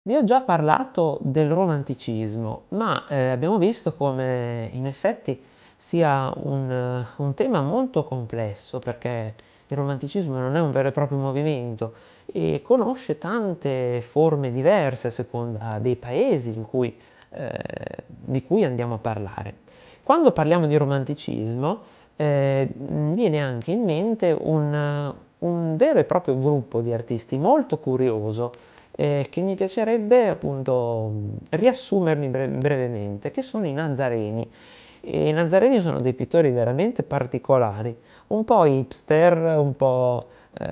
Vi ho già parlato del romanticismo, ma abbiamo visto come in effetti sia un tema molto complesso, perché il romanticismo non è un vero e proprio movimento e conosce tante forme diverse a seconda dei paesi di cui andiamo a parlare. Quando parliamo di romanticismo, viene anche in mente un vero e proprio gruppo di artisti molto curioso, che mi piacerebbe appunto riassumermi brevemente, che sono i Nazareni. E i Nazareni sono dei pittori veramente particolari, un po' hipster, un po'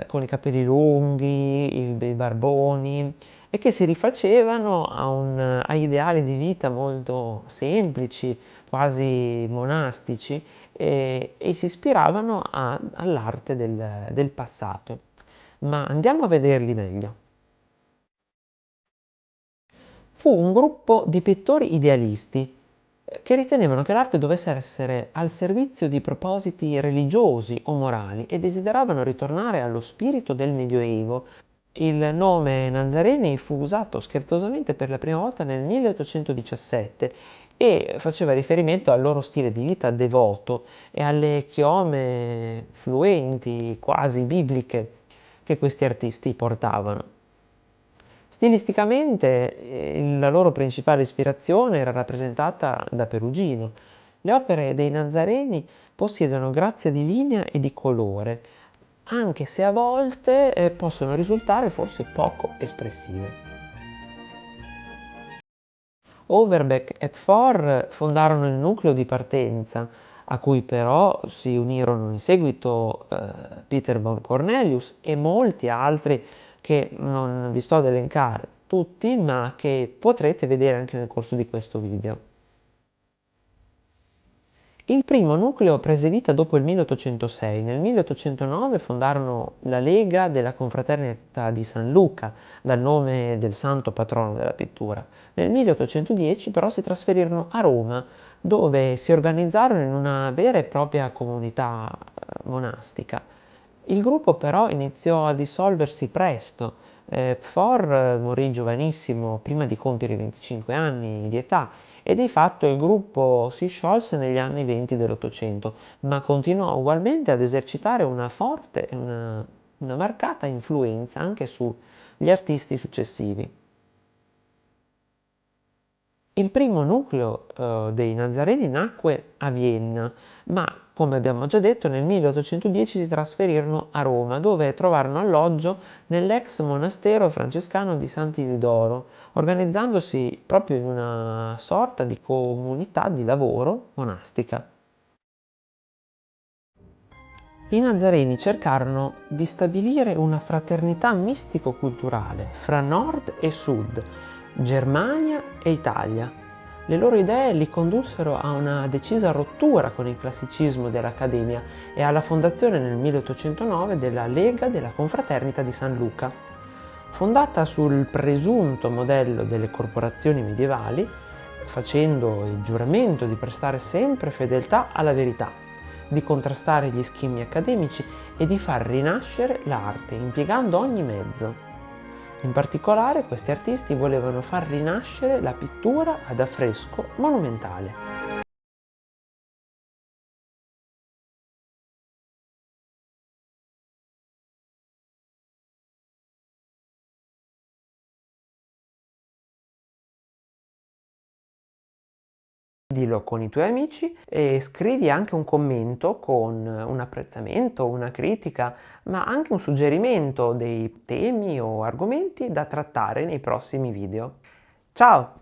con i capelli lunghi, i barboni, e che si rifacevano a ideali di vita molto semplici, quasi monastici, e si ispiravano all'arte del passato. Ma andiamo a vederli meglio. Fu un gruppo di pittori idealisti che ritenevano che l'arte dovesse essere al servizio di propositi religiosi o morali e desideravano ritornare allo spirito del Medioevo. Il nome Nazareni fu usato scherzosamente per la prima volta nel 1817 e faceva riferimento al loro stile di vita devoto e alle chiome fluenti, quasi bibliche, che questi artisti portavano. Stilisticamente la loro principale ispirazione era rappresentata da Perugino. Le opere dei Nazareni possiedono grazia di linea e di colore, anche se a volte possono risultare forse poco espressive. Overbeck e Pforr fondarono il nucleo di partenza, a cui però si unirono in seguito Peter von Cornelius e molti altri che non vi sto ad elencare tutti, ma che potrete vedere anche nel corso di questo video. Il primo nucleo prese vita dopo il 1806. Nel 1809 fondarono la Lega della Confraternita di San Luca, dal nome del santo patrono della pittura. Nel 1810 però si trasferirono a Roma, dove si organizzarono in una vera e propria comunità monastica. Il gruppo però iniziò a dissolversi presto. Pforr morì giovanissimo, prima di compiere i 25 anni di età, e di fatto il gruppo si sciolse negli anni 20 dell'Ottocento, ma continuò ugualmente ad esercitare una forte e una marcata influenza anche sugli artisti successivi. Il primo nucleo dei Nazareni nacque a Vienna, ma come abbiamo già detto nel 1810 si trasferirono a Roma, dove trovarono alloggio nell'ex monastero francescano di Sant'Isidoro, organizzandosi proprio in una sorta di comunità di lavoro monastica. I Nazareni cercarono di stabilire una fraternità mistico-culturale fra Nord e Sud, Germania e Italia. Le loro idee li condussero a una decisa rottura con il classicismo dell'Accademia e alla fondazione nel 1809 della Lega della Confraternita di San Luca. Fondata sul presunto modello delle corporazioni medievali, facendo il giuramento di prestare sempre fedeltà alla verità, di contrastare gli schemi accademici e di far rinascere l'arte impiegando ogni mezzo. In particolare questi artisti volevano far rinascere la pittura ad affresco monumentale. Dillo con i tuoi amici e scrivi anche un commento con un apprezzamento, una critica, ma anche un suggerimento dei temi o argomenti da trattare nei prossimi video. Ciao!